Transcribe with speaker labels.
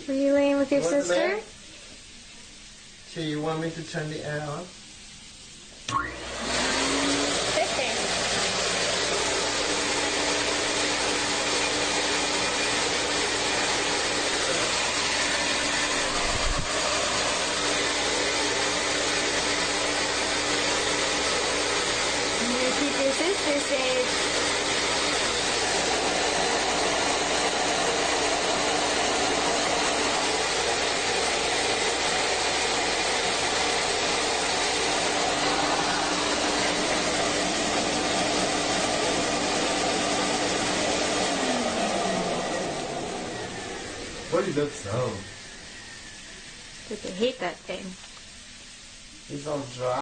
Speaker 1: Were you laying with your
Speaker 2: You want the
Speaker 1: sister?
Speaker 2: bed? So you want me to turn the air on?
Speaker 1: I'm gonna keep your sister safe.
Speaker 2: What is that sound?
Speaker 1: But they hate that thing.
Speaker 2: It's all dry.